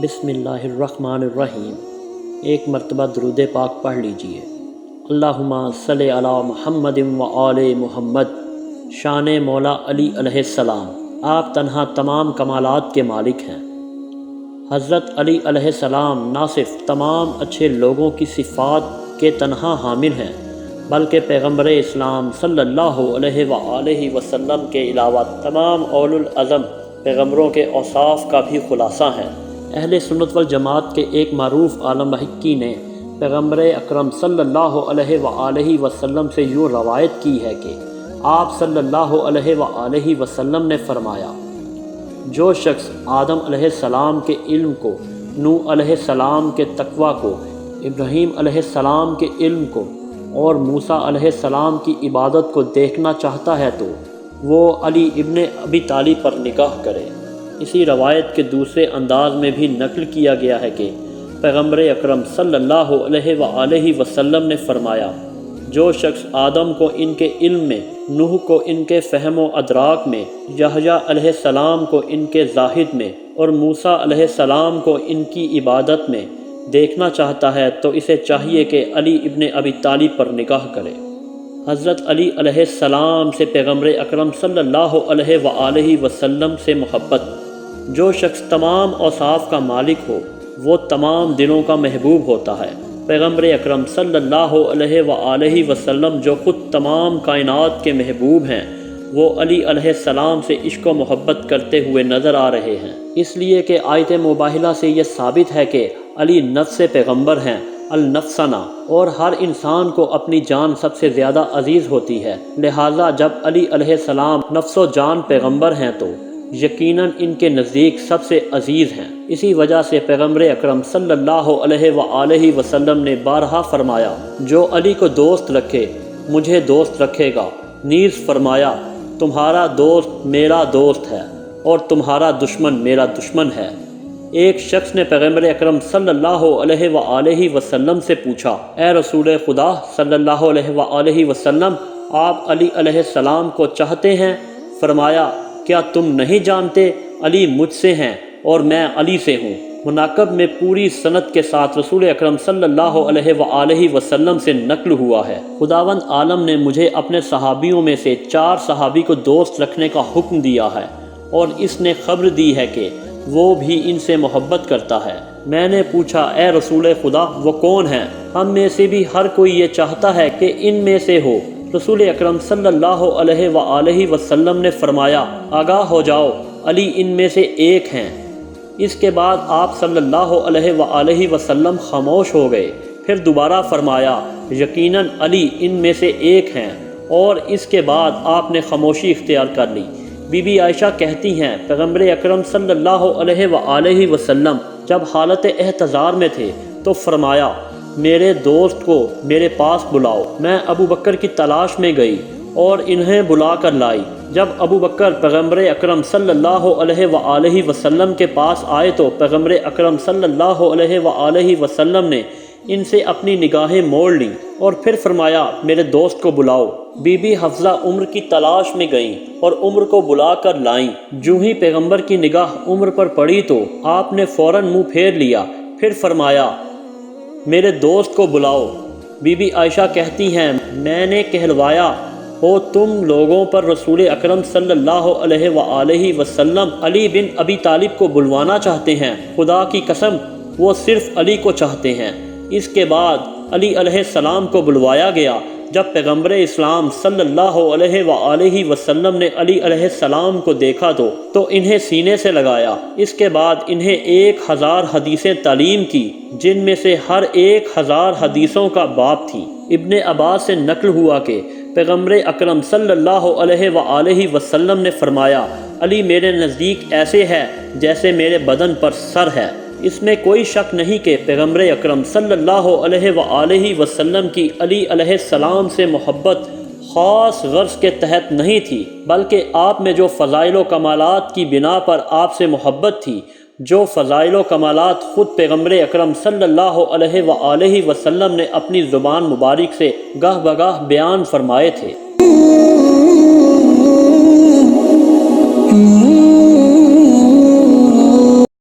بسم اللہ الرحمن الرحیم۔ ایک مرتبہ درود پاک پڑھ لیجئے۔ اللہم صلی علی محمد و آل محمد۔ شان مولا علی علیہ السلام، آپ تنہا تمام کمالات کے مالک ہیں۔ حضرت علی علیہ السلام نہ صرف تمام اچھے لوگوں کی صفات کے تنہا حامل ہیں، بلکہ پیغمبر اسلام صلی اللہ علیہ وآلہ وسلم کے علاوہ تمام اولو العزم پیغمبروں کے اوصاف کا بھی خلاصہ ہیں۔ اہل سنت والجماعت کے ایک معروف عالم محقی نے پیغمبر اکرم صلی اللہ علیہ وآلہ وسلم سے یوں روایت کی ہے کہ آپ صلی اللہ علیہ وآلہ وسلم نے فرمایا، جو شخص آدم علیہ السلام کے علم کو، نوح علیہ السلام کے تقویٰ کو، ابراہیم علیہ السلام کے علم کو اور موسیٰ علیہ السلام کی عبادت کو دیکھنا چاہتا ہے تو وہ علی ابن ابی طالب پر نگاہ کرے۔ اسی روایت کے دوسرے انداز میں بھی نقل کیا گیا ہے کہ پیغمبر اکرم صلی اللہ علیہ وآلہ وسلم نے فرمایا، جو شخص آدم کو ان کے علم میں، نوح کو ان کے فہم و ادراک میں، یحییٰ علیہ السلام کو ان کے زاہد میں اور موسیٰ علیہ السلام کو ان کی عبادت میں دیکھنا چاہتا ہے تو اسے چاہیے کہ علی ابن ابی طالب پر نگاہ کرے۔ حضرت علی علیہ السلام سے پیغمبر اکرم صلی اللہ علیہ وآلہ وسلم سے محبت۔ جو شخص تمام اوصاف کا مالک ہو وہ تمام دلوں کا محبوب ہوتا ہے۔ پیغمبر اکرم صلی اللہ علیہ وآلہ وسلم جو خود تمام کائنات کے محبوب ہیں، وہ علی علیہ السلام سے عشق و محبت کرتے ہوئے نظر آ رہے ہیں، اس لیے کہ آیت مباہلہ سے یہ ثابت ہے کہ علی نفس پیغمبر ہیں، النفسنا، اور ہر انسان کو اپنی جان سب سے زیادہ عزیز ہوتی ہے، لہٰذا جب علی علیہ السلام نفس و جان پیغمبر ہیں تو یقیناً ان کے نزدیک سب سے عزیز ہیں۔ اسی وجہ سے پیغمبر اکرم صلی اللہ علیہ وآلہ وسلم نے بارہا فرمایا، جو علی کو دوست رکھے مجھے دوست رکھے گا، نیز فرمایا، تمہارا دوست میرا دوست ہے اور تمہارا دشمن میرا دشمن ہے۔ ایک شخص نے پیغمبر اکرم صلی اللہ علیہ وآلہ وسلم سے پوچھا، اے رسول خدا صلی اللہ علیہ وآلہ وسلم، آپ علی علیہ السلام کو چاہتے ہیں؟ فرمایا، کیا تم نہیں جانتے علی مجھ سے ہیں اور میں علی سے ہوں؟ مناقب میں پوری سند کے ساتھ رسول اکرم صلی اللہ علیہ وآلہ وسلم سے نقل ہوا ہے، خداوند عالم نے مجھے اپنے صحابیوں میں سے 4 صحابی کو دوست رکھنے کا حکم دیا ہے اور اس نے خبر دی ہے کہ وہ بھی ان سے محبت کرتا ہے۔ میں نے پوچھا، اے رسول خدا وہ کون ہیں؟ ہم میں سے بھی ہر کوئی یہ چاہتا ہے کہ ان میں سے ہو۔ رسول اکرم صلی اللہ علیہ وآلہ وسلم نے فرمایا، آگاہ ہو جاؤ، علی ان میں سے ایک ہیں۔ اس کے بعد آپ صلی اللہ علیہ وآلہ وسلم خاموش ہو گئے، پھر دوبارہ فرمایا، یقیناً علی ان میں سے ایک ہیں، اور اس کے بعد آپ نے خاموشی اختیار کر لی۔ بی بی عائشہ کہتی ہیں، پیغمبر اکرم صلی اللہ علیہ وآلہ وسلم جب حالت احتضار میں تھے تو فرمایا، میرے دوست کو میرے پاس بلاؤ۔ میں ابو بکر کی تلاش میں گئی اور انہیں بلا کر لائی۔ جب ابو بکر پیغمبر اکرم صلی اللہ علیہ وآلہ وسلم کے پاس آئے تو پیغمبر اکرم صلی اللہ علیہ وآلہ وسلم نے ان سے اپنی نگاہیں موڑ لیں اور پھر فرمایا، میرے دوست کو بلاؤ۔ بی بی حفصہ عمر کی تلاش میں گئیں اور عمر کو بلا کر لائیں۔ جو ہی پیغمبر کی نگاہ عمر پر پڑی تو آپ نے فوراً منہ پھیر لیا، پھر فرمایا، میرے دوست کو بلاؤ۔ بی بی عائشہ کہتی ہیں، میں نے کہلوایا، ہو تم لوگوں پر رسول اکرم صلی اللہ علیہ وآلہ وسلم علی بن ابی طالب کو بلوانا چاہتے ہیں؟ خدا کی قسم وہ صرف علی کو چاہتے ہیں۔ اس کے بعد علی علیہ السلام کو بلوایا گیا۔ جب پیغمبر اسلام صلی اللہ علیہ وآلہ وسلم نے علی علیہ السلام کو دیکھا تو انہیں سینے سے لگایا۔ اس کے بعد انہیں 1000 حدیثیں تعلیم کی، جن میں سے ہر 1000 حدیثوں کا باب تھی۔ ابن عباس سے نقل ہوا کہ پیغمبر اکرم صلی اللہ علیہ وآلہ وسلم نے فرمایا، علی میرے نزدیک ایسے ہے جیسے میرے بدن پر سر ہے۔ اس میں کوئی شک نہیں کہ پیغمبر اکرم صلی اللہ علیہ وآلہ وسلم کی علی علیہ السلام سے محبت خاص غرض کے تحت نہیں تھی، بلکہ آپ میں جو فضائل و کمالات کی بنا پر آپ سے محبت تھی، جو فضائل و کمالات خود پیغمبر اکرم صلی اللہ علیہ وآلہ وسلم نے اپنی زبان مبارک سے گاہ بگاہ بیان فرمائے تھے۔